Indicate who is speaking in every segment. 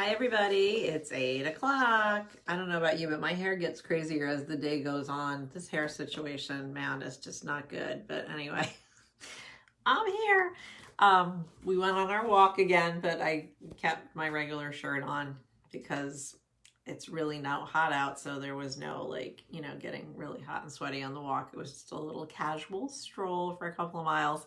Speaker 1: Hi everybody, it's 8 o'clock. I don't know about you, but my hair gets crazier as the day goes on. This hair situation, man, is just not good. But anyway, I'm here. We went on our walk again, but I kept my regular shirt on because it's really not hot out. So there was no getting really hot and sweaty on the walk. It was just a little casual stroll for a couple of miles.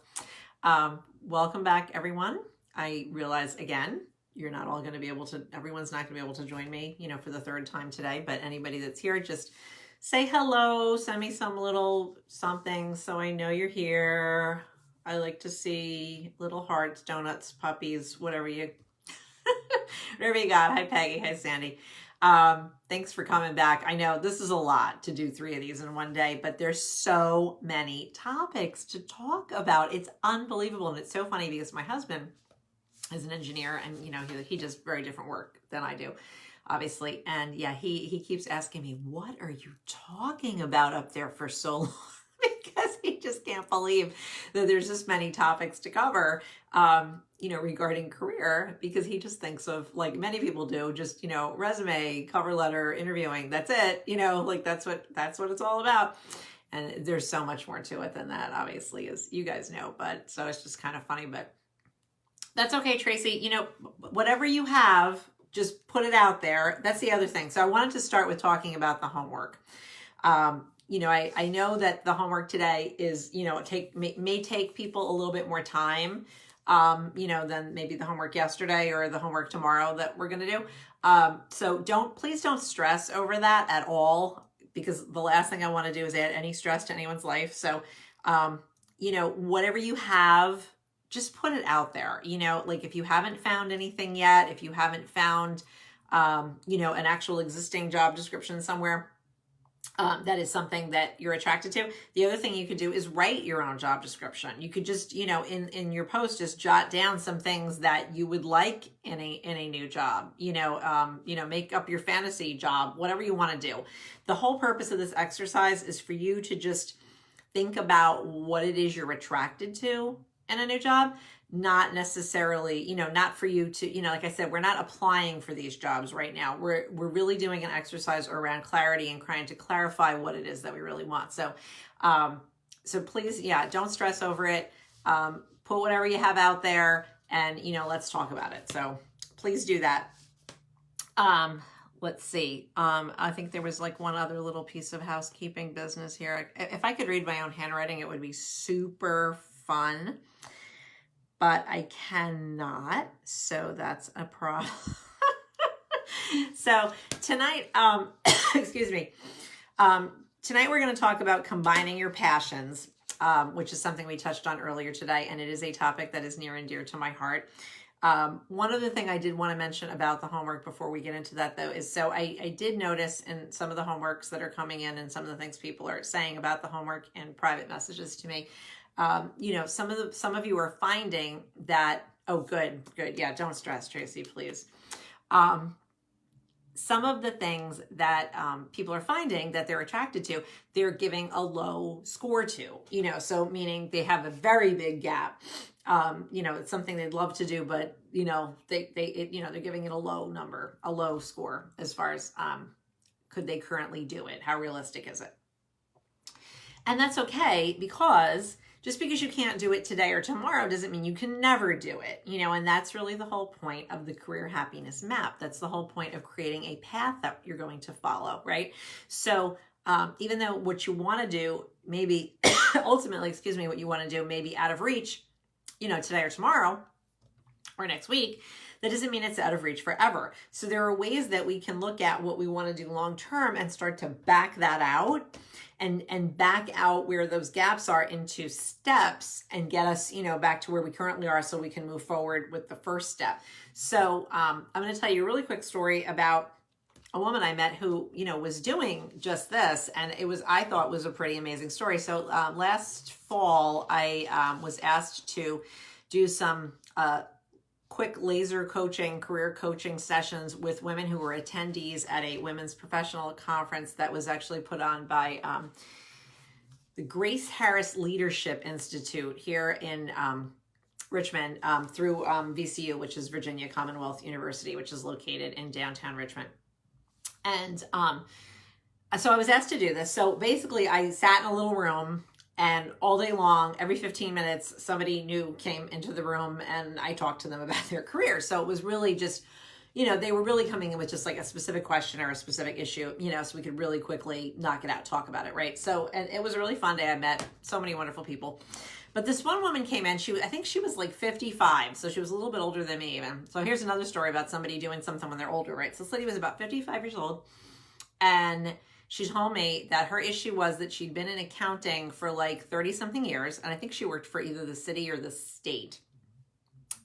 Speaker 1: Welcome back, everyone. I realize again, you're not all going to be able to, everyone's not going to be able to join me, for the third time today, but anybody that's here, just say hello, send me some little something so I know you're here. I like to see little hearts, donuts, puppies, whatever you, whatever you got. Hi, Peggy. Hi, Sandy. Thanks for coming back. I know this is a lot to do 3 of these in one day, but there's so many topics to talk about. It's unbelievable. And it's so funny because my husband is an engineer and he does very different work than I do, obviously. And yeah, he keeps asking me, what are you talking about up there for so long? Because he just can't believe that there's this many topics to cover, regarding career, because he just thinks of, like many people do, just, resume, cover letter, interviewing. That's it. That's what it's all about. And there's so much more to it than that, obviously, as you guys know. But so it's just kind of funny, but that's okay, Tracy. Whatever you have, just put it out there. That's the other thing. So I wanted to start with talking about the homework. I know that the homework today is, may take people a little bit more time, than maybe the homework yesterday or the homework tomorrow that we're going to do. So please don't stress over that at all, because the last thing I want to do is add any stress to anyone's life. So, whatever you have, just put it out there. If you haven't found anything yet, if you haven't found, an actual existing job description somewhere, that is something that you're attracted to. The other thing you could do is write your own job description. You could just, in your post, just jot down some things that you would like in a new job, make up your fantasy job, whatever you want to do. The whole purpose of this exercise is for you to just think about what it is you're attracted to in a new job, not necessarily, not for you to, like I said, we're not applying for these jobs right now. We're really doing an exercise around clarity and trying to clarify what it is that we really want. So, so please, don't stress over it. Put whatever you have out there and, let's talk about it. So please do that. Let's see. I think there was like one other little piece of housekeeping business here. If I could read my own handwriting, it would be super fun, but I cannot, so that's a problem. So tonight, excuse me, tonight we're going to talk about combining your passions, which is something we touched on earlier today, and it is a topic that is near and dear to my heart. One other thing I did want to mention about the homework before we get into that, though, is so I did notice in some of the homeworks that are coming in and some of the things people are saying about the homework in private messages to me, some of you are finding that, oh, good. Yeah, don't stress, Tracy, please. Some of the things that people are finding that they're attracted to, they're giving a low score to, so meaning they have a very big gap. It's something they'd love to do, but, they're giving it a low number, a low score as far as could they currently do it? How realistic is it? And that's okay, because just because you can't do it today or tomorrow doesn't mean you can never do it, and that's really the whole point of the career happiness map. That's the whole point of creating a path that you're going to follow, right? So even though what you want to do, maybe ultimately, what you want to do may be out of reach, today or tomorrow or next week, that doesn't mean it's out of reach forever. So there are ways that we can look at what we want to do long term and start to back that out and back out where those gaps are into steps and get us, back to where we currently are so we can move forward with the first step. So I'm going to tell you a really quick story about a woman I met who, was doing just this. And I thought was a pretty amazing story. So last fall, I was asked to do some quick laser coaching, career coaching sessions with women who were attendees at a women's professional conference that was actually put on by the Grace Harris Leadership Institute here in Richmond, through VCU, which is Virginia Commonwealth University, which is located in downtown Richmond. And so I was asked to do this. So basically I sat in a little room, and all day long, every 15 minutes, somebody new came into the room and I talked to them about their career. So it was really just, you know, they were really coming in with just like a specific question or a specific issue, you know, so we could really quickly knock it out, talk about it, right? So, and it was a really fun day. I met so many wonderful people. But this one woman came in, I think she was like 55, so she was a little bit older than me even. So here's another story about somebody doing something when they're older, right? So this lady was about 55 years old, and she told me that her issue was that she'd been in accounting for like 30 something years. And I think she worked for either the city or the state.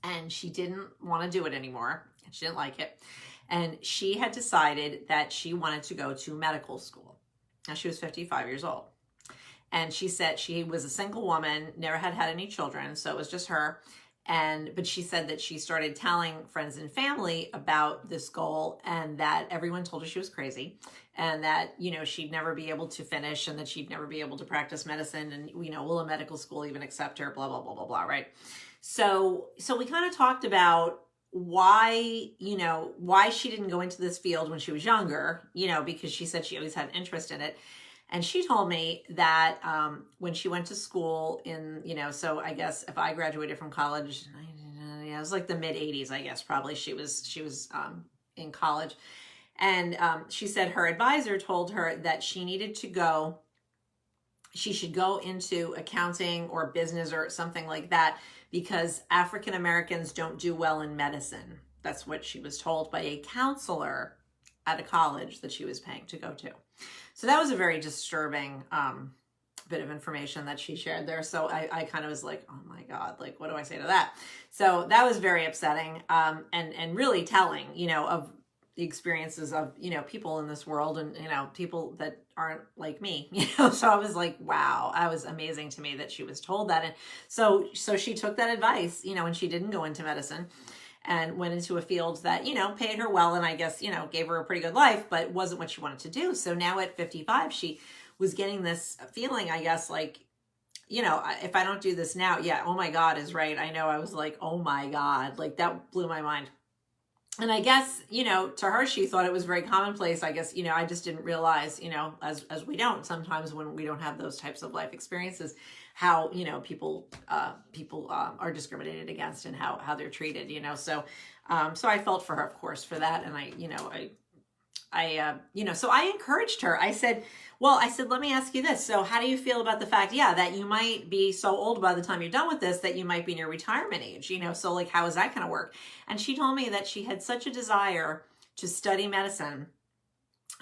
Speaker 1: And she didn't want to do it anymore. She didn't like it. And she had decided that she wanted to go to medical school. Now she was 55 years old. And she said she was a single woman, never had any children. So it was just her. But she said that she started telling friends and family about this goal, and that everyone told her she was crazy, and that, you know, she'd never be able to finish, and that she'd never be able to practice medicine, and, you know, will a medical school even accept her, blah, blah, blah, blah, blah, right? So we kind of talked about why, you know, why she didn't go into this field when she was younger, you know, because she said she always had interest in it. And she told me that when she went to school in, you know, so I guess if I graduated from college, it was like the mid 80s, I guess, probably she was in college. And she said her advisor told her that she should go into accounting or business or something like that, because African Americans don't do well in medicine. That's what she was told by a counselor at a college that she was paying to go to. So that was a very disturbing bit of information that she shared there. So I kind of was like, oh my God, like, what do I say to that? So that was very upsetting, and really telling, you know, of the experiences of, you know, people in this world, and, you know, people that aren't like me, you know. So I was like, wow, that was amazing to me that she was told that. And so she took that advice, you know, and she didn't go into medicine, and went into a field that, you know, paid her well, and I guess, you know, gave her a pretty good life, but wasn't what she wanted to do. So now at 55, she was getting this feeling, I guess, like, you know, if I don't do this now, yeah, oh my God is right. I know, I was like, oh my God, like that blew my mind. And I guess, you know, to her, she thought it was very commonplace. I guess, you know, I just didn't realize, you know, as we don't sometimes when we don't have those types of life experiences, how, you know, people are discriminated against, and how they're treated, you know. So I felt for her, of course, for that. And I so I encouraged her. I said, let me ask you this. So how do you feel about the fact, that you might be so old by the time you're done with this, that you might be near retirement age, you know? So like, how is that going to work? And she told me that she had such a desire to study medicine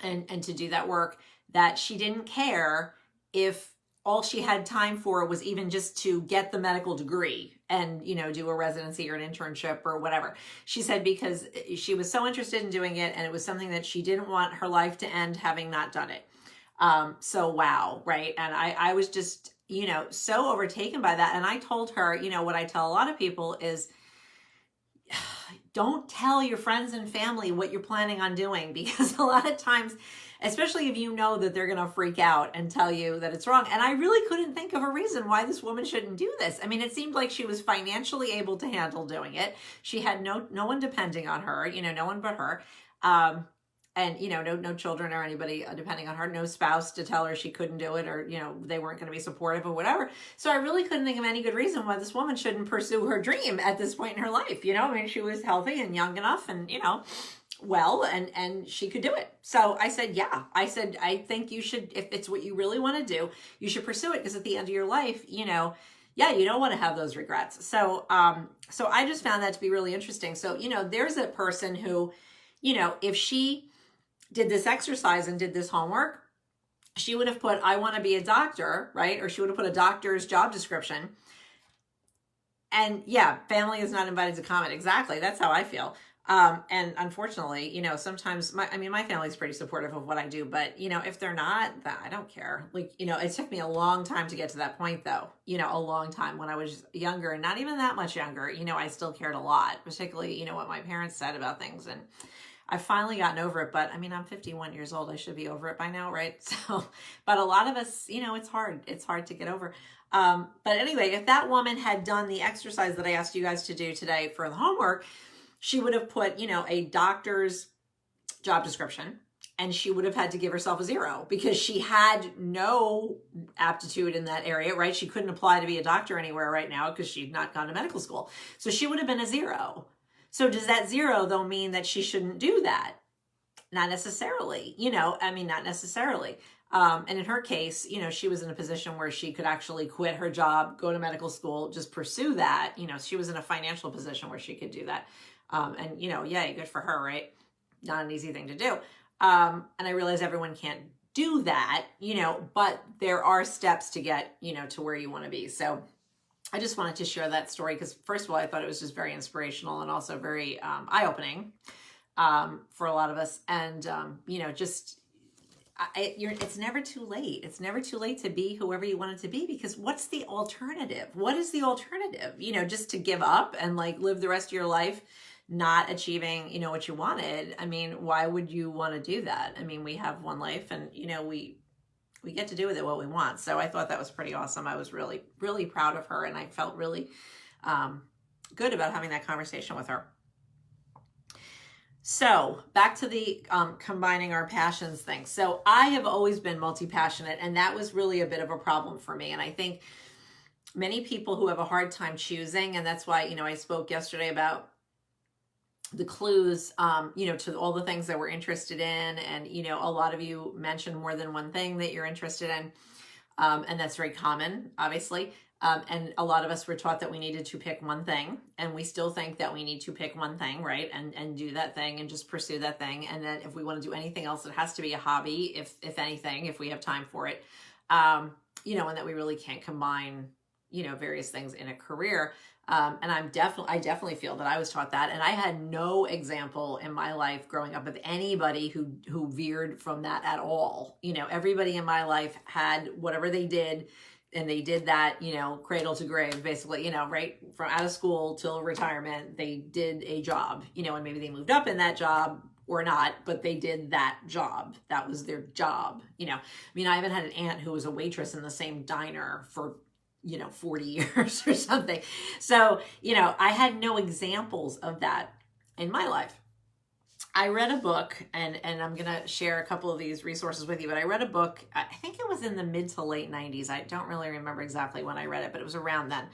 Speaker 1: and to do that work, that she didn't care if all she had time for was even just to get the medical degree and, you know, do a residency or an internship or whatever. She said because she was so interested in doing it, and it was something that she didn't want her life to end having not done it. So wow, right? And I was just, you know, so overtaken by that. And I told her, you know, what I tell a lot of people is, don't tell your friends and family what you're planning on doing, because a lot of times, especially if you know that they're going to freak out and tell you that it's wrong. And I really couldn't think of a reason why this woman shouldn't do this. I mean, it seemed like she was financially able to handle doing it. She had no one depending on her, you know, no one but her. And, you know, no children or anybody depending on her, no spouse to tell her she couldn't do it, or, you know, they weren't going to be supportive or whatever. So I really couldn't think of any good reason why this woman shouldn't pursue her dream at this point in her life. You know, I mean, she was healthy and young enough, and, you know, well, and she could do it. So I said, I think you should, if it's what you really want to do, you should pursue it, because at the end of your life, you know, you don't want to have those regrets. So I just found that to be really interesting. So, you know, there's a person who, you know, if she did this exercise and did this homework, she would have put, I want to be a doctor, right? Or she would have put a doctor's job description. And family is not invited to comment. Exactly. That's how I feel. And unfortunately, you know, sometimes my family's pretty supportive of what I do, but, you know, if they're not, I don't care. Like, you know, it took me a long time to get to that point, though, you know, a long time. When I was younger, and not even that much younger, you know, I still cared a lot, particularly, you know, what my parents said about things. And, I've finally gotten over it, but I mean, I'm 51 years old. I should be over it by now, right? So, but a lot of us, you know, it's hard. It's hard to get over. But anyway, if that woman had done the exercise that I asked you guys to do today for the homework, she would have put, you know, a doctor's job description, and she would have had to give herself a 0 because she had no aptitude in that area, right? She couldn't apply to be a doctor anywhere right now because she'd not gone to medical school. So she would have been a 0. So does that 0 though mean that she shouldn't do that? Not necessarily, you know, I mean, not necessarily. And in her case, you know, she was in a position where she could actually quit her job, go to medical school, just pursue that. You know, she was in a financial position where she could do that. And, you know, yay, good for her, right? Not an easy thing to do. And I realize everyone can't do that, you know, but there are steps to get, you know, to where you want to be. So I just wanted to share that story because, first of all, I thought it was just very inspirational and also very eye-opening for a lot of us. And, you know, just it's never too late. It's never too late to be whoever you want it to be, because what's the alternative? What is the alternative? You know, just to give up and like live the rest of your life not achieving, you know, what you wanted. I mean, why would you want to do that? I mean, we have one life, and, you know, we get to do with it what we want. So I thought that was pretty awesome. I was really, really proud of her, and I felt really good about having that conversation with her. So back to the combining our passions thing. So I have always been multi-passionate, and that was really a bit of a problem for me. And I think many people who have a hard time choosing, and that's why, you know, I spoke yesterday about the clues, you know, to all the things that we're interested in. And, you know, a lot of you mentioned more than one thing that you're interested in. And that's very common, obviously. And a lot of us were taught that we needed to pick one thing, and we still think that we need to pick one thing, right? And do that thing and just pursue that thing. And then if we want to do anything else, it has to be a hobby, if anything, if we have time for it, you know, and that we really can't combine, you know, various things in a career. And I definitely feel that I was taught that. And I had no example in my life growing up of anybody who veered from that at all. You know, everybody in my life had whatever they did, and they did that, you know, cradle to grave, basically, you know, right from out of school till retirement, they did a job, you know, and maybe they moved up in that job or not, but they did that job. That was their job, you know. I mean, I even had an aunt who was a waitress in the same diner for, you know, 40 years or something. So, you know, I had no examples of that in my life. I read a book, and I'm going to share a couple of these resources with you, but I read a book, I think it was in the mid to late 90s. I don't really remember exactly when I read it, but it was around then,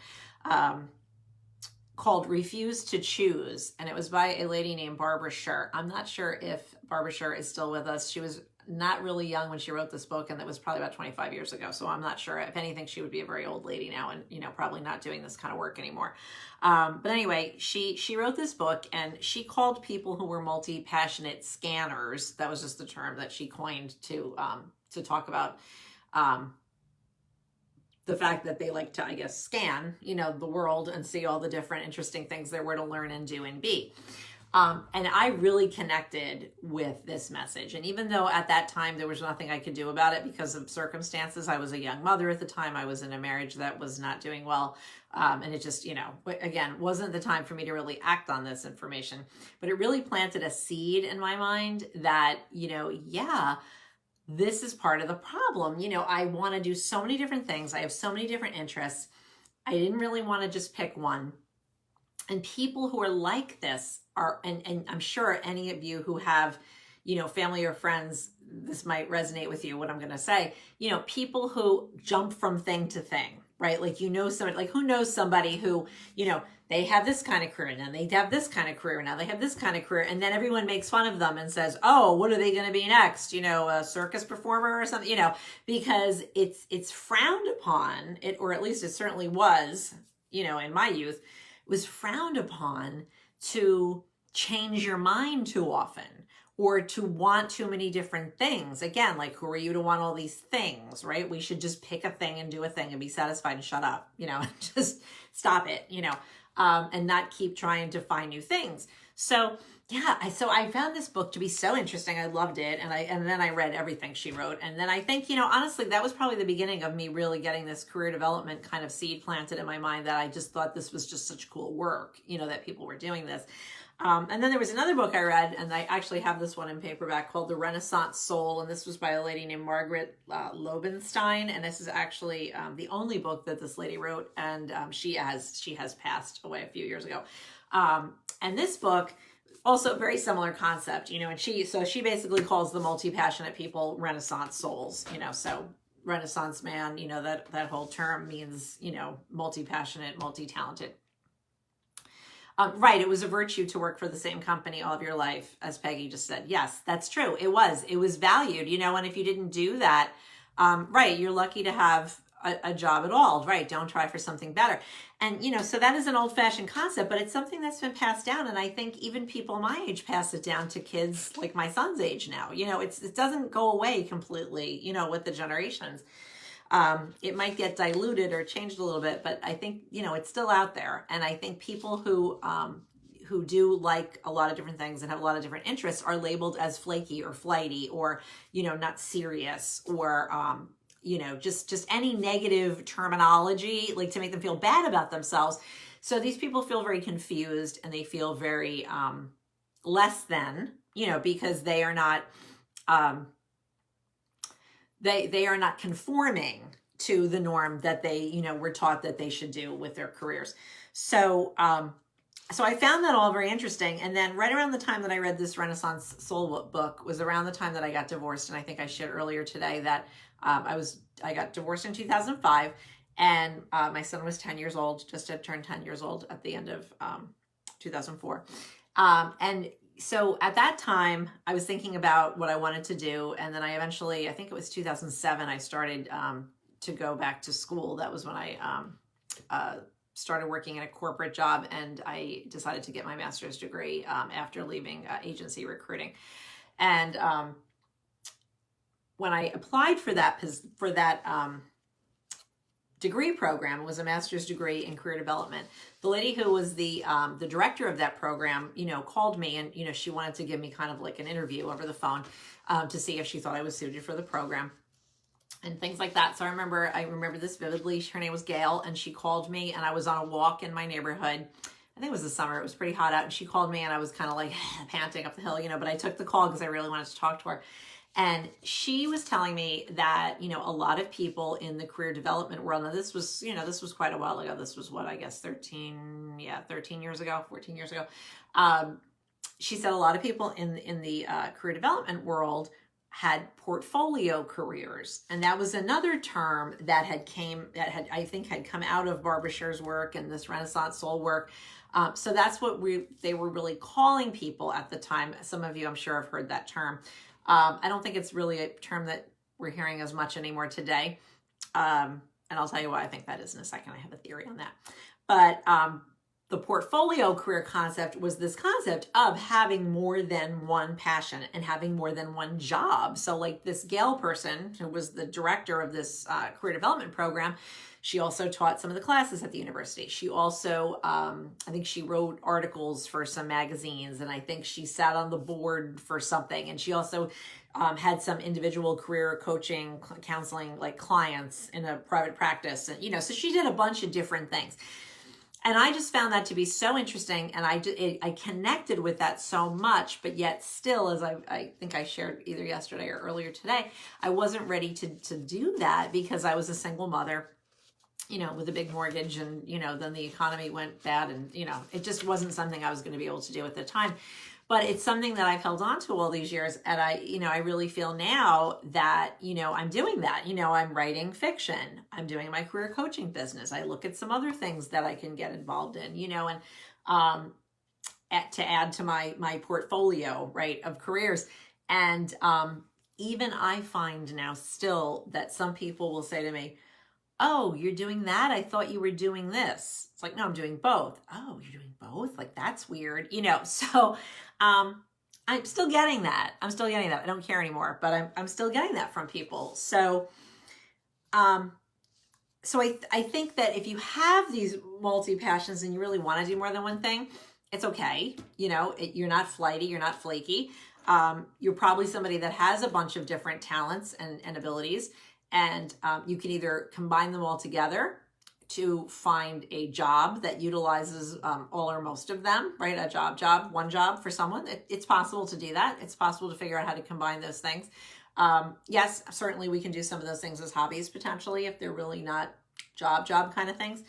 Speaker 1: called Refuse to Choose. And it was by a lady named Barbara Sher. I'm not sure if Barbara Sher is still with us. She was not really young when she wrote this book, and that was probably about 25 years ago. So I'm not sure. If anything, she would be a very old lady now, and, you know, probably not doing this kind of work anymore. But anyway, she wrote this book, and she called people who were multi-passionate scanners. That was just the term that she coined to talk about the fact that they like to, I guess, scan, you know, the world and see all the different interesting things there were to learn and do and be. And I really connected with this message. And even though at that time there was nothing I could do about it because of circumstances, I was a young mother at the time. I was in a marriage that was not doing well. And it just, you know, again, wasn't the time for me to really act on this information. But it really planted a seed in my mind that, you know, yeah, this is part of the problem. You know, I want to do so many different things. I have so many different interests. I didn't really want to just pick one. And people who are like this are, and I'm sure any of you who have, you know, family or friends, this might resonate with you, what I'm going to say, you know, people who jump from thing to thing, right? Like, you know, somebody, like, who knows somebody who, you know, they have this kind of career, and then they have this kind of career, now they have this kind of career, and then everyone makes fun of them and says, oh, what are they going to be next? You know, a circus performer or something, you know, because it's frowned upon, it, or at least it certainly was, you know, in my youth, was frowned upon to change your mind too often, or to want too many different things. Again, like, who are you to want all these things, right? We should just pick a thing and do a thing and be satisfied and shut up, you know, just stop it, you know, and not keep trying to find new things. So yeah, so I found this book to be so interesting. I loved it. And then I read everything she wrote. And then I think, you know, honestly, that was probably the beginning of me really getting this career development kind of seed planted in my mind, that I just thought this was just such cool work, you know, that people were doing this. And then there was another book I read, and I actually have this one in paperback, called The Renaissance Soul, and this was by a lady named Margaret Lobenstein, and this is actually the only book that this lady wrote, and she has passed away a few years ago. And this book, also a very similar concept, and she basically calls the multi-passionate people Renaissance souls, so Renaissance man, that whole term means, multi-passionate, multi-talented. Right, it was a virtue to work for the same company all of your life, as Peggy just said. Yes, that's true. It was valued, and if you didn't do that, right, you're lucky to have a job at all, right? Don't try for something better. And, so that is an old-fashioned concept, but it's something that's been passed down. And I think even people my age pass it down to kids like my son's age now. It doesn't go away completely, with the generations. It might get diluted or changed a little bit, but I think, it's still out there. And I think people who do like a lot of different things and have a lot of different interests are labeled as flaky or flighty or, not serious or, just any negative terminology, like to make them feel bad about themselves. So these people feel very confused and they feel very less than, because they are not, they are not conforming to the norm that they, were taught that they should do with their careers. So, so I found that all very interesting. And then right around the time that I read this Renaissance Soul book was around the time that I got divorced. And I think I shared earlier today that I got divorced in 2005, and my son was 10 years old, just had turned 10 years old at the end of 2004. And so at that time, I was thinking about what I wanted to do. And then I eventually, I think it was 2007, I started to go back to school. That was when I started working in a corporate job, and I decided to get my master's degree after leaving agency recruiting. And when I applied for that degree program, it was a master's degree in career development. The lady who was the director of that program, called me, and she wanted to give me kind of like an interview over the phone to see if she thought I was suited for the program and things like that. So I remember this vividly. Her name was Gail, and she called me, and I was on a walk in my neighborhood. I think it was the summer. It was pretty hot out, and she called me, and I was kind of like panting up the hill, but I took the call because I really wanted to talk to her. And she was telling me that, a lot of people in the career development world, now this was quite a while ago. This was 13 years ago, 14 years ago. She said a lot of people in the career development world had portfolio careers. And that was another term that had come out of Barbara Sher's work and this Renaissance Soul work. So that's what they were really calling people at the time. Some of you, I'm sure, have heard that term. I don't think it's really a term that we're hearing as much anymore today. And I'll tell you why I think that is in a second. I have a theory on that. But the portfolio career concept was this concept of having more than one passion and having more than one job. So like this Gail person who was the director of this career development program, she also taught some of the classes at the university. She also, I think she wrote articles for some magazines, and I think she sat on the board for something. And she also had some individual career coaching, counseling, like clients in a private practice. And, so she did a bunch of different things. And I just found that to be so interesting. And I connected with that so much, but yet still, as I think I shared either yesterday or earlier today, I wasn't ready to do that because I was a single mother, with a big mortgage, and, then the economy went bad, and, it just wasn't something I was going to be able to do at the time. But it's something that I've held on to all these years. And I really feel now that, I'm doing that. I'm writing fiction. I'm doing my career coaching business. I look at some other things that I can get involved in, and to add to my portfolio, right, of careers. And even I find now still that some people will say to me, "Oh, you're doing that? I thought you were doing this." It's like, no, I'm doing both. "Oh, you're doing both? Like, that's weird." So I'm still getting that. I don't care anymore, but I'm still getting that from people. So I think that if you have these multi-passions and you really want to do more than one thing, it's okay. You're not flighty, you're not flaky. You're probably somebody that has a bunch of different talents and abilities. And you can either combine them all together, to find a job that utilizes all or most of them, right? One job for someone. It's possible to do that. It's possible to figure out how to combine those things. Yes, certainly we can do some of those things as hobbies potentially if they're really not job kind of things.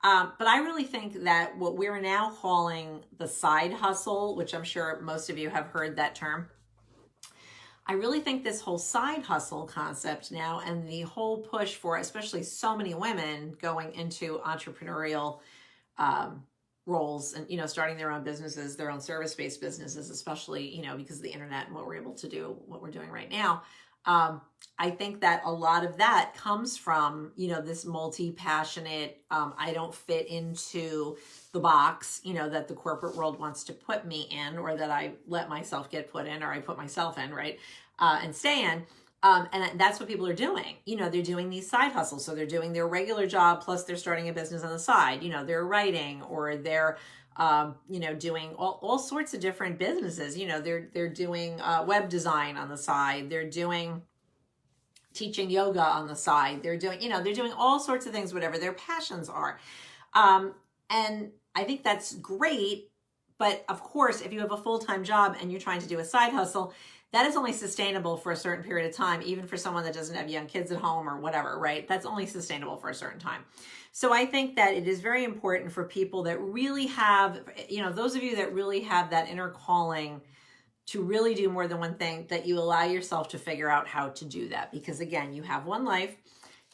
Speaker 1: But I really think that what we're now calling the side hustle, which I'm sure most of you have heard that term, I really think this whole side hustle concept now and the whole push for especially so many women going into entrepreneurial roles and, starting their own businesses, their own service-based businesses, especially, because of the internet and what we're able to do, what we're doing right now. I think that a lot of that comes from, this multi-passionate, I don't fit into the box, that the corporate world wants to put me in, or that I let myself get put in, or I put myself in, right? And stay in. And that's what people are doing. They're doing these side hustles. So they're doing their regular job, plus they're starting a business on the side. They're writing, or they're, doing all sorts of different businesses. They're doing web design on the side. They're doing teaching yoga on the side. They're doing all sorts of things, whatever their passions are. And I think that's great. But of course, if you have a full-time job and you're trying to do a side hustle, that is only sustainable for a certain period of time, even for someone that doesn't have young kids at home or whatever, right? That's only sustainable for a certain time. So I think that it is very important for people that really have, those of you that really have that inner calling to really do more than one thing, that you allow yourself to figure out how to do that. Because again, you have one life,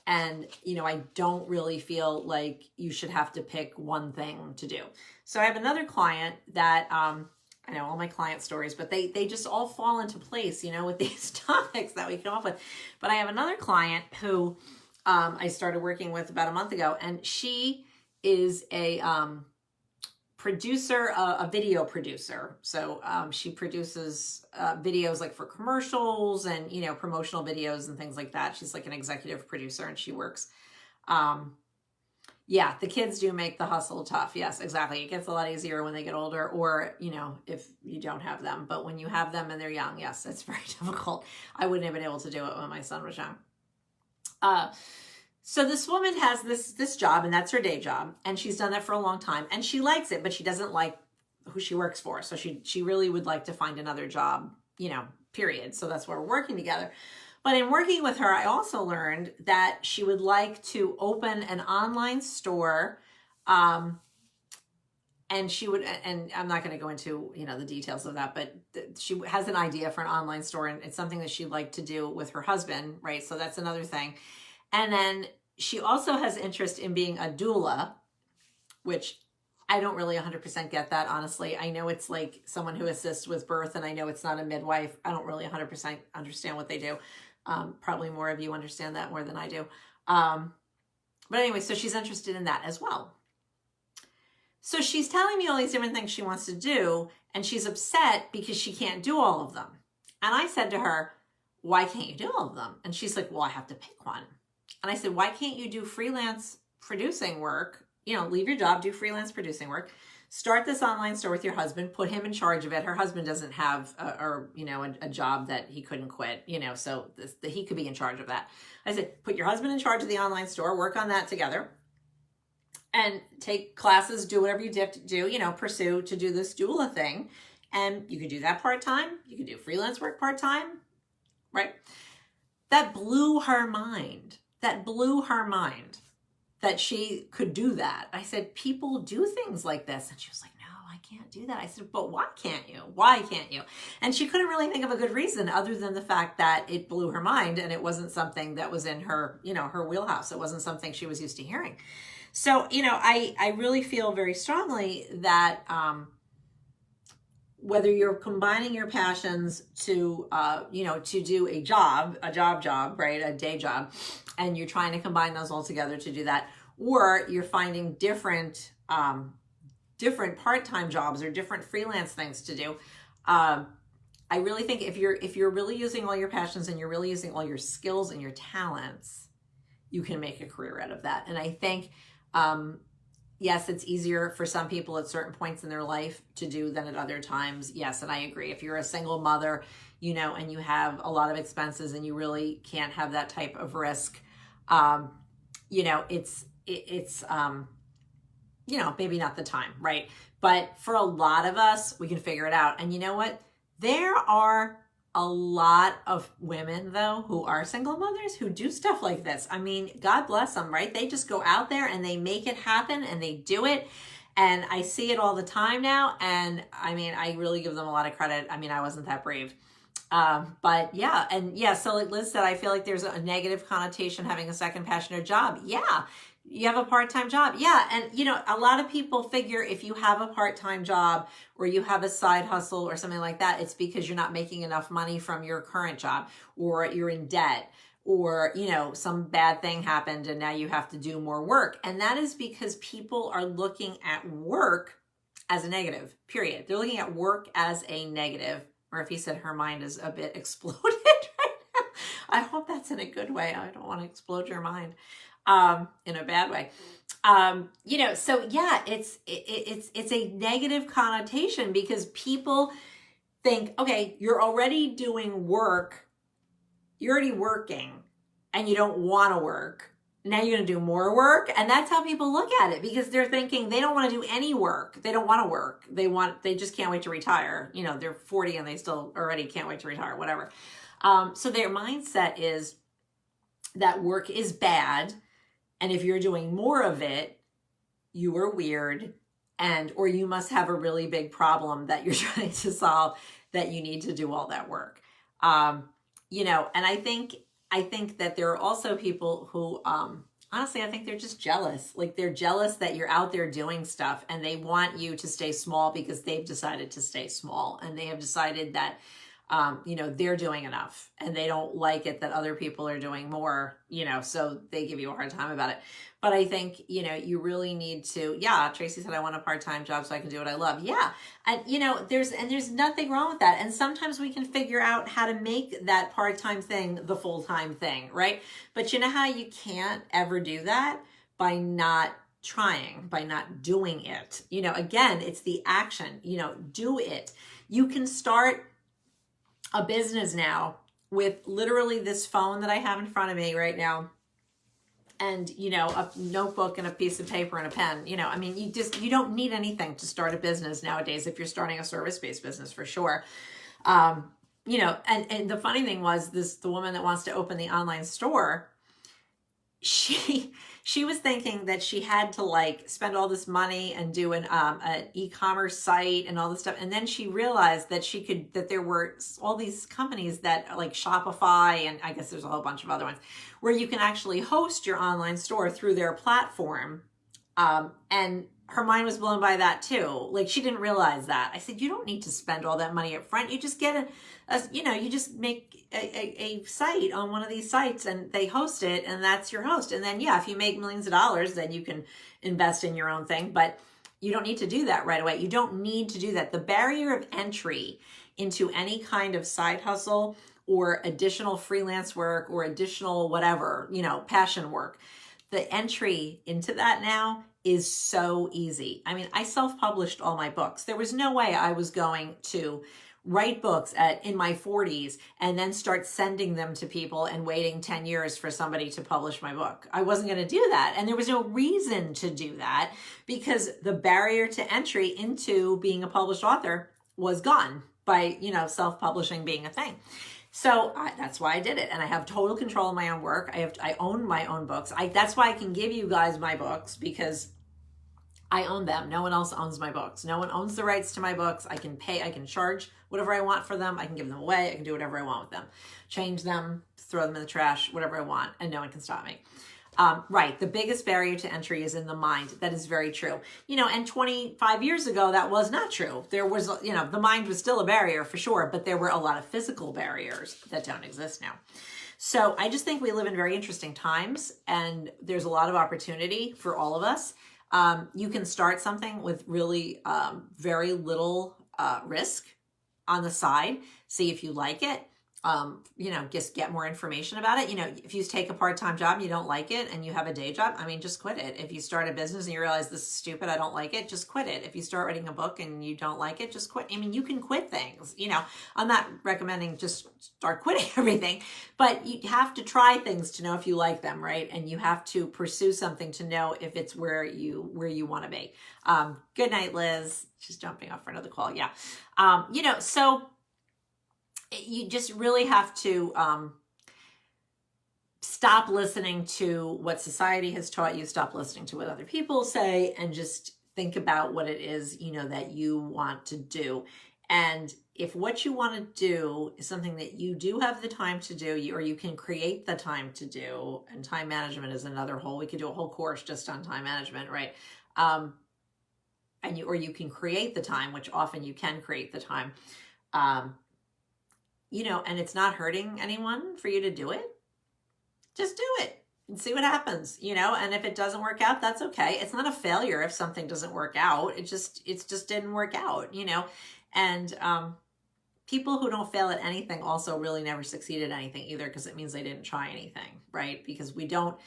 Speaker 1: and, I don't really feel like you should have to pick one thing to do. So I have another client that, I know all my client stories, but they just all fall into place, with these topics that we come up with. But I have another client who I started working with about a month ago, and she is a producer, a video producer. So she produces videos like for commercials and, promotional videos and things like that. She's like an executive producer, and she works. Yeah, the kids do make the hustle tough. Yes, exactly. It gets a lot easier when they get older, or, if you don't have them. But when you have them and they're young, yes, it's very difficult. I wouldn't have been able to do it when my son was young. So this woman has this job, and that's her day job, and she's done that for a long time, and she likes it, but she doesn't like who she works for. So she really would like to find another job, period. So that's why we're working together. But in working with her, I also learned that she would like to open an online store, and she would, and I'm not going to go into, the details of that, but she has an idea for an online store, and it's something that she'd like to do with her husband, right? So that's another thing. And then she also has interest in being a doula, which I don't really 100% get that, honestly. I know it's like someone who assists with birth, and I know it's not a midwife. I don't really 100% understand what they do. Probably more of you understand that more than I do. But anyway, so she's interested in that as well. So she's telling me all these different things she wants to do, and she's upset because she can't do all of them. And I said to her, why can't you do all of them? And she's like, well, I have to pick one. And I said, why can't you do freelance producing work? Leave your job, do freelance producing work, start this online store with your husband, put him in charge of it. Her husband doesn't have a job that he couldn't quit, so he could be in charge of that. I said, put your husband in charge of the online store, work on that together, and take classes, do whatever you have to do, pursue to do this doula thing. And you could do that part-time. You could do freelance work part-time, right? That blew her mind. That she could do that. I said, people do things like this. And she was like, no, I can't do that. I said, but why can't you? Why can't you? And she couldn't really think of a good reason other than the fact that it blew her mind, and it wasn't something that was in her, her wheelhouse. It wasn't something she was used to hearing. So, I really feel very strongly that whether you're combining your passions to, to do a job, right? A day job, and you're trying to combine those all together to do that, or you're finding different part-time jobs or different freelance things to do. I really think if you're really using all your passions and you're really using all your skills and your talents, you can make a career out of that. And I think, yes, it's easier for some people at certain points in their life to do than at other times. Yes, and I agree. If you're a single mother, and you have a lot of expenses and you really can't have that type of risk, it's, maybe not the time, right? But for a lot of us, we can figure it out. And you know what? There are a lot of women, though, who are single mothers who do stuff like this. I mean, God bless them, right? They just go out there and they make it happen and they do it. And I see it all the time now. And I mean, I really give them a lot of credit. I mean, I wasn't that brave. But yeah, and yeah, so like Liz said, I feel like there's a negative connotation having a second passion or job. Yeah, you have a part-time job. Yeah, and a lot of people figure if you have a part-time job or you have a side hustle or something like that, it's because you're not making enough money from your current job, or you're in debt, or some bad thing happened and now you have to do more work. And that is because people are looking at work as a negative, period. They're looking at work as a negative. Or if he said her mind is a bit exploded right now. I hope that's in a good way. I don't want to explode your mind in a bad way. So yeah, it's a negative connotation because people think, okay, you're already doing work. You're already working and you don't want to work. Now you're going to do more work. And that's how people look at it, because they're thinking they don't want to do any work. They don't want to work. They just can't wait to retire. They're 40 and they still already can't wait to retire, whatever. So their mindset is that work is bad. And if you're doing more of it, you are weird, or you must have a really big problem that you're trying to solve, that you need to do all that work. And I think that there are also people who, honestly, I think they're just jealous. Like, they're jealous that you're out there doing stuff and they want you to stay small because they've decided to stay small, and they have decided that, they're doing enough and they don't like it that other people are doing more, so they give you a hard time about it. But I think, you really need to, yeah, Tracy said, I want a part-time job so I can do what I love. Yeah. And, there's nothing wrong with that. And sometimes we can figure out how to make that part-time thing the full-time thing, right? But you know how you can't ever do that? By not trying, by not doing it. Again, it's the action, do it. You can start a business now with literally this phone that I have in front of me right now, and a notebook and a piece of paper and a pen. You don't need anything to start a business nowadays if you're starting a service-based business, for sure. And the funny thing was, the woman that wants to open the online store, she was thinking that she had to spend all this money and do an e-commerce site and all this stuff. And then she realized that there were all these companies that like Shopify, and I guess there's a whole bunch of other ones, where you can actually host your online store through their platform. And her mind was blown by that too. Like, she didn't realize that. I said, you don't need to spend all that money up front. You just get you just make a site on one of these sites and they host it, and that's your host. And then, yeah, if you make millions of dollars, then you can invest in your own thing, but you don't need to do that right away. You don't need to do that. The barrier of entry into any kind of side hustle or additional freelance work or additional whatever, passion work, the entry into that now is so easy. I mean, I self-published all my books. There was no way I was going to write books in my 40s and then start sending them to people and waiting 10 years for somebody to publish my book. I wasn't going to do that. And there was no reason to do that, because the barrier to entry into being a published author was gone by, self-publishing being a thing. So that's why I did it. And I have total control of my own work. I own my own books. That's why I can give you guys my books, because I own them. No one else owns my books. No one owns the rights to my books. I can pay, I can charge whatever I want for them. I can give them away. I can do whatever I want with them. Change them, throw them in the trash, whatever I want, and no one can stop me. Right. The biggest barrier to entry is in the mind. That is very true. And 25 years ago, that was not true. There was, the mind was still a barrier for sure, but there were a lot of physical barriers that don't exist now. So I just think we live in very interesting times, and there's a lot of opportunity for all of us. You can start something with really very little risk on the side. See if you like it. just get more information about it. If you take a part-time job and you don't like it and you have a day job, I mean, just quit it. If you start a business and you realize this is stupid, I don't like it, just quit it. If you start writing a book and you don't like it, just quit. I mean, you can quit things, I'm not recommending just start quitting everything, but you have to try things to know if you like them, right? And you have to pursue something to know if it's where you want to be. Good night, Liz. She's jumping off for another call. Yeah. So you just really have to stop listening to what society has taught you, stop listening to what other people say, and just think about what it is, that you want to do. And if what you want to do is something that you do have the time to do, or you can create the time to do, and time management is another we could do a whole course just on time management, right? Or you can create the time, which often you can create the time, and it's not hurting anyone for you to do it, just do it and see what happens, and if it doesn't work out, that's okay. It's not a failure if something doesn't work out. It just didn't work out, and people who don't fail at anything also really never succeed at anything either, because it means they didn't try anything, right? Because we don't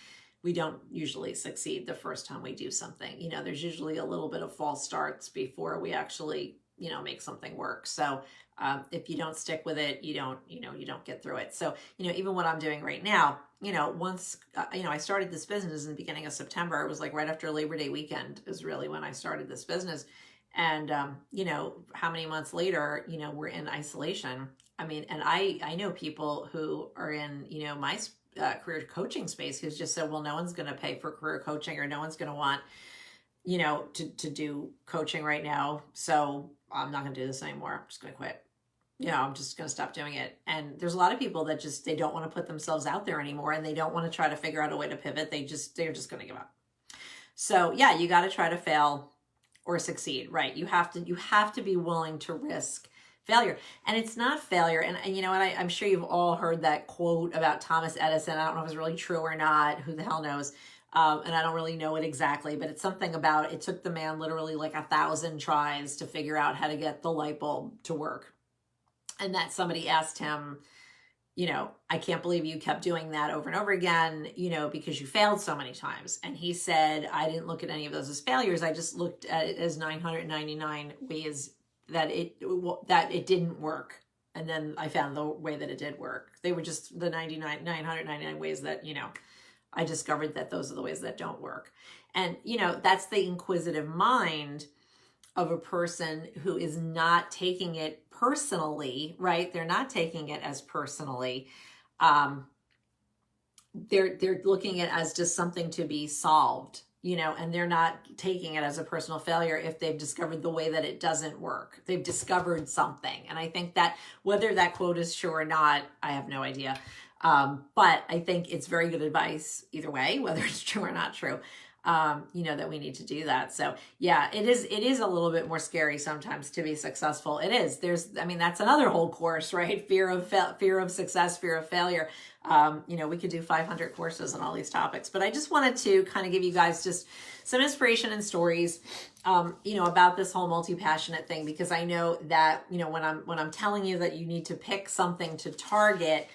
Speaker 1: usually succeed the first time we do something. There's usually a little bit of false starts before we actually, make something work. So if you don't stick with it, you don't get through it. So, even what I'm doing right now, once, I started this business in the beginning of September. It was like right after Labor Day weekend is really when I started this business. And, how many months later, we're in isolation. I mean, and I know people who are in, my career coaching space who's just said, well, no one's going to pay for career coaching, or no one's going to want, to do coaching right now. So I'm not going to do this anymore. I'm just going to quit. I'm just going to stop doing it. And there's a lot of people that they don't want to put themselves out there anymore, and they don't want to try to figure out a way to pivot. They're just going to give up. So yeah, you got to try to fail or succeed, right? You have to be willing to risk failure. And it's not failure. And I'm sure you've all heard that quote about Thomas Edison. I don't know if it's really true or not. Who the hell knows? And I don't really know it exactly, but it's something about, it took the man literally like 1,000 tries to figure out how to get the light bulb to work. And that somebody asked him, I can't believe you kept doing that over and over again, because you failed so many times. And he said, I didn't look at any of those as failures. I just looked at it as 999 ways that it didn't work. And then I found the way that it did work. They were just the 999 ways that, I discovered that those are the ways that don't work. And, that's the inquisitive mind of a person who is not taking it personally, right? They're not taking it as personally. They're looking at it as just something to be solved, and they're not taking it as a personal failure if they've discovered the way that it doesn't work. They've discovered something. And I think that whether that quote is true or not, I have no idea. But I think it's very good advice either way, whether it's true or not true, that we need to do that. So yeah, it is a little bit more scary sometimes to be successful. It is. That's another whole course, right? Fear of success, fear of failure. We could do 500 courses on all these topics, but I just wanted to kind of give you guys just some inspiration and stories, about this whole multi-passionate thing, because I know that, when I'm telling you that you need to pick something to target,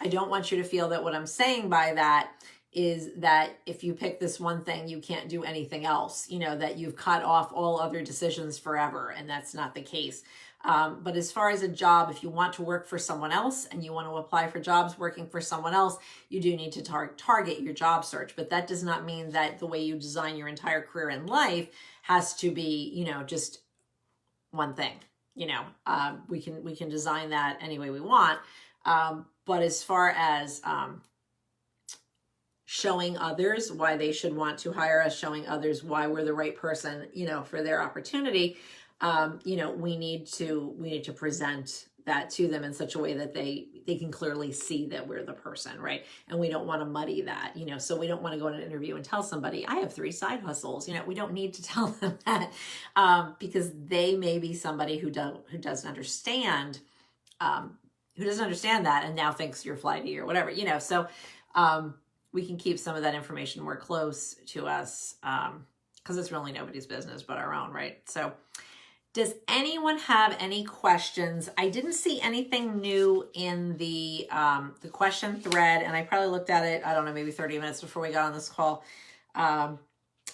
Speaker 1: I don't want you to feel that what I'm saying by that is that if you pick this one thing, you can't do anything else, that you've cut off all other decisions forever. And that's not the case. But as far as a job, if you want to work for someone else and you want to apply for jobs working for someone else, you do need to target your job search. But that does not mean that the way you design your entire career in life has to be, just one thing. We can design that any way we want. But as far as showing others why they should want to hire us, showing others why we're the right person, for their opportunity, we need to present that to them in such a way that they can clearly see that we're the person, right? And we don't want to muddy that, so we don't want to go in an interview and tell somebody, I have 3 side hustles. We don't need to tell them that, because they may be somebody who doesn't understand that and now thinks you're flighty or whatever, so we can keep some of that information more close to us, because it's really nobody's business but our own, right? So Does anyone have any questions? I didn't see anything new in the question thread, and I probably looked at it, I don't know, maybe 30 minutes before we got on this call.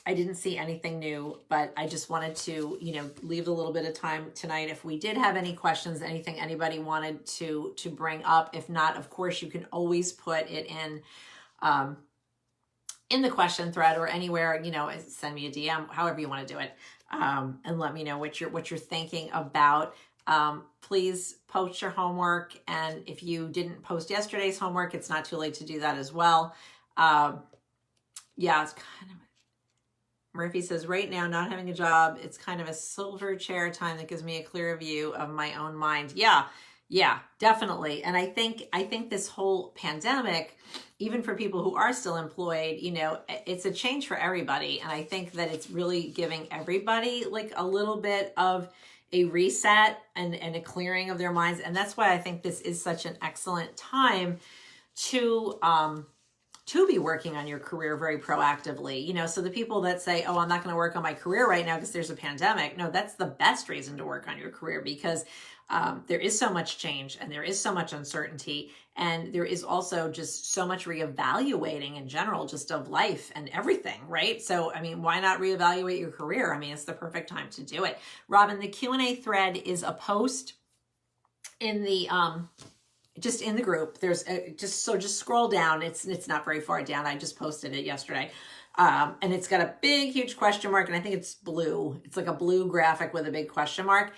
Speaker 1: I didn't see anything new, but I just wanted to, leave a little bit of time tonight. If we did have any questions, anything anybody wanted to bring up. If not, of course, you can always put it in the question thread or anywhere, send me a DM, however you want to do it. And let me know what you're thinking about. Please post your homework. And if you didn't post yesterday's homework, it's not too late to do that as well. Yeah, it's kind of, Murphy says, right now, not having a job, it's kind of a silver chair time that gives me a clearer view of my own mind. Yeah, definitely. And I think this whole pandemic, even for people who are still employed, it's a change for everybody. And I think that it's really giving everybody like a little bit of a reset and a clearing of their minds. And that's why I think this is such an excellent time to be working on your career very proactively. So the people that say, oh, I'm not going to work on my career right now because there's a pandemic. No, that's the best reason to work on your career, because there is so much change and there is so much uncertainty. And there is also just so much reevaluating in general, just of life and everything, right? So, why not reevaluate your career? It's the perfect time to do it. Robin, the Q&A thread is a post in the, just in the group. There's just scroll down. It's not very far down. I just posted it yesterday. And it's got a big, huge question mark, and I think it's blue. It's like a blue graphic with a big question mark.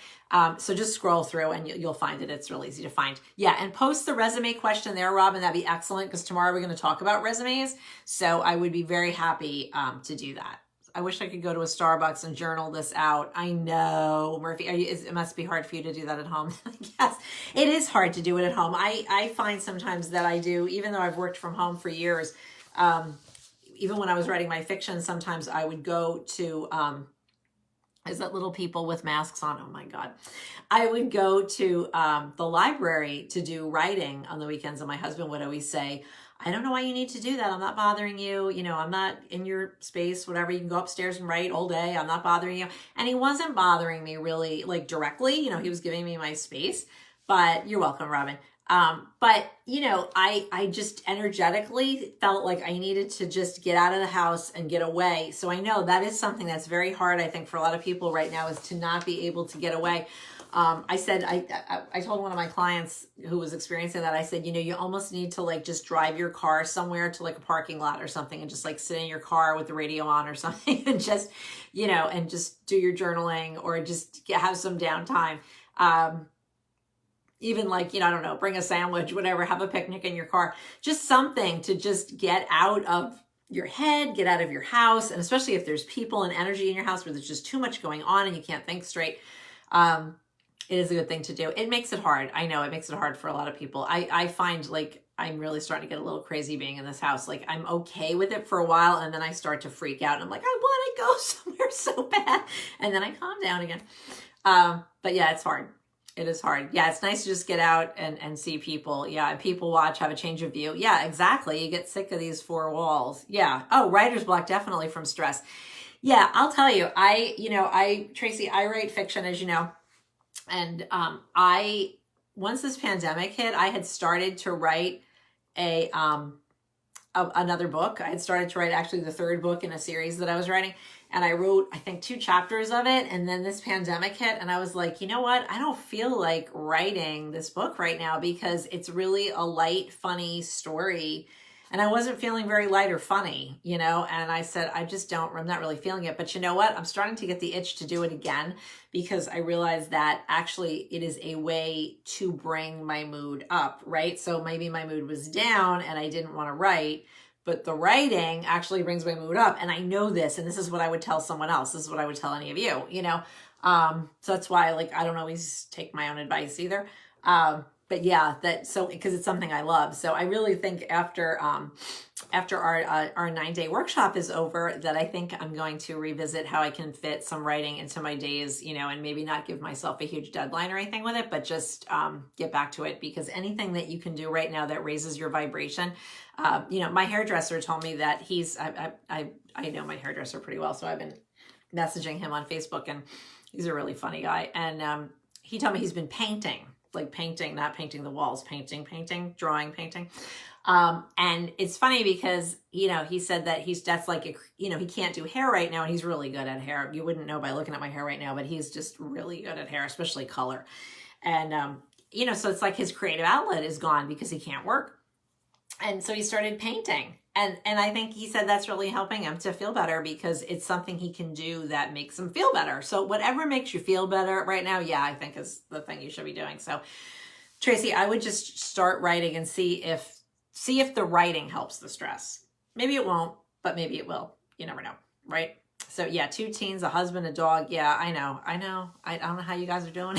Speaker 1: So just scroll through and you'll find it. It's really easy to find. Yeah, and post the resume question there, Robin. That'd be excellent, because tomorrow we're going to talk about resumes. So I would be very happy to do that. I wish I could go to a Starbucks and journal this out. I know, Murphy, it must be hard for you to do that at home. Yes, it is hard to do it at home. I find sometimes that I do, even though I've worked from home for years, even when I was writing my fiction, sometimes I would go to, is that little people with masks on? Oh my God. I would go to the library to do writing on the weekends, and my husband would always say, I don't know why you need to do that. I'm not bothering you. I'm not in your space, whatever. You can go upstairs and write all day. I'm not bothering you. And he wasn't bothering me really, like, directly. He was giving me my space. But you're welcome, Robin. But I just energetically felt like I needed to just get out of the house and get away. So I know that is something that's very hard, I think, for a lot of people right now, is to not be able to get away. I said, I told one of my clients who was experiencing that, I said, you almost need to like just drive your car somewhere to like a parking lot or something, and just like sit in your car with the radio on or something, and just, and just do your journaling, or just have some downtime. Even like, I don't know, bring a sandwich, whatever, have a picnic in your car, just something to just get out of your head, get out of your house. And especially if there's people and energy in your house where there's just too much going on and you can't think straight, it is a good thing to do. It makes it hard. I know it makes it hard for a lot of people. I find like I'm really starting to get a little crazy being in this house. Like, I'm okay with it for a while, and then I start to freak out, and I'm like, I want to go somewhere so bad. And then I calm down again. But yeah, it's hard. It is hard. Yeah, it's nice to just get out and see people. Yeah, and people watch, have a change of view. Yeah, exactly. You get sick of these four walls. Yeah. Oh, writer's block, definitely from stress. Yeah, I'll tell you, Tracy, I write fiction, as you know. And once this pandemic hit, I had started to write another book. I had started to write actually the third book in a series that I was writing. And I wrote, I think, 2 chapters of it. And then this pandemic hit, and I was like, you know what? I don't feel like writing this book right now, because it's really a light, funny story. And I wasn't feeling very light or funny, and I said, I'm not really feeling it. But you know what? I'm starting to get the itch to do it again, because I realized that actually it is a way to bring my mood up, right? So maybe my mood was down and I didn't want to write, but the writing actually brings my mood up. And I know this, and this is what I would tell someone else. This is what I would tell any of you, So that's why, like, I don't always take my own advice either. But yeah, because it's something I love. So I really think after our 9-day workshop is over, that I think I'm going to revisit how I can fit some writing into my days, and maybe not give myself a huge deadline or anything with it, but just get back to it, because anything that you can do right now that raises your vibration, my hairdresser told me that I know my hairdresser pretty well, so I've been messaging him on Facebook, and He's a really funny guy. And he told me he's been painting, like painting, not painting the walls, painting, drawing, painting. And it's funny because, he said that that's like, he can't do hair right now. And he's really good at hair. You wouldn't know by looking at my hair right now, but he's just really good at hair, especially color. And, so it's like his creative outlet is gone because he can't work. And so he started painting. And I think he said that's really helping him to feel better because it's something he can do that makes him feel better. So whatever makes you feel better right now, yeah, I think is the thing you should be doing. So Tracy, I would just start writing and see if the writing helps the stress. Maybe it won't, but maybe it will. You never know, right? So yeah, 2 teens, a husband, a dog. Yeah, I know. I don't know how you guys are doing.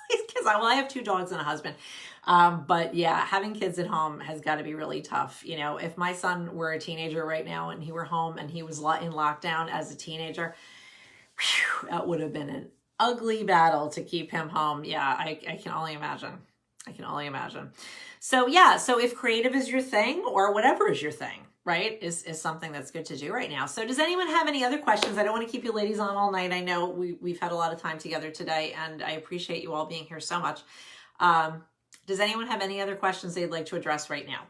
Speaker 1: Because I have 2 dogs and a husband. But yeah, having kids at home has got to be really tough. If my son were a teenager right now and he were home and he was in lockdown as a teenager, that would have been an ugly battle to keep him home. Yeah, I can only imagine. I can only imagine. So yeah, so if creative is your thing or whatever is your thing, right, is something that's good to do right now. So does anyone have any other questions? I don't want to keep you ladies on all night. I know we've had a lot of time together today, and I appreciate you all being here so much. Does anyone have any other questions they'd like to address right now?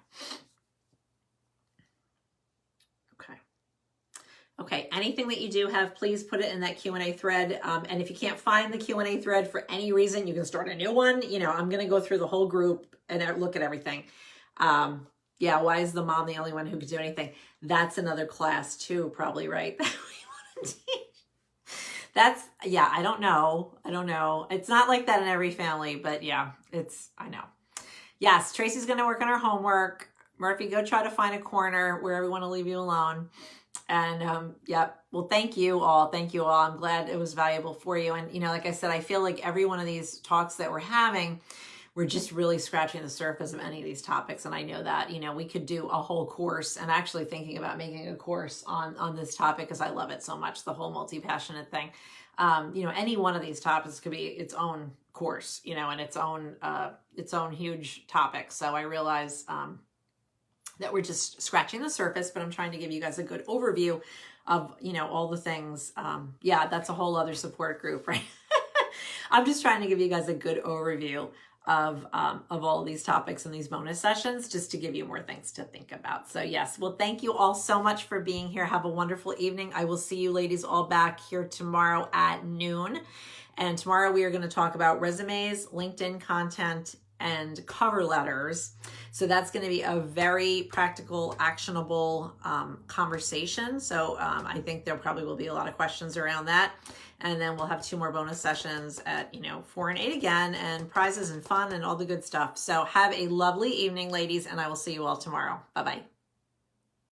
Speaker 1: Okay, anything that you do have, please put it in that Q&A thread. And if you can't find the Q&A thread for any reason, you can start a new one. I'm going to go through the whole group and look at everything. Yeah, why is the mom the only one who could do anything? That's another class too, probably, right? Yeah, I don't know. It's not like that in every family, but yeah, I know. Yes, Tracy's going to work on her homework. Murphy, go try to find a corner where we want to leave you alone. And yep. Well, thank you all. Thank you all. I'm glad it was valuable for you. And, like I said, I feel like every one of these talks that we're having, we're just really scratching the surface of any of these topics. And I know that, we could do a whole course. And actually thinking about making a course on this topic because I love it so much, the whole multi-passionate thing. Any one of these topics could be its own course, and its own huge topic. So I realize, that we're just scratching the surface, but I'm trying to give you guys a good overview of, all the things. Yeah, that's a whole other support group, right? I'm just trying to give you guys a good overview of all of these topics and these bonus sessions, just to give you more things to think about. So yes, well, thank you all so much for being here. Have a wonderful evening. I will see you ladies all back here tomorrow at noon. And tomorrow we are going to talk about resumes, LinkedIn content, and cover letters. So that's going to be a very practical, actionable conversation. So I think there probably will be a lot of questions around that. And then we'll have 2 more bonus sessions at 4 and 8 again, and prizes and fun and all the good stuff. So have a lovely evening, ladies, and I will see you all tomorrow. Bye-bye.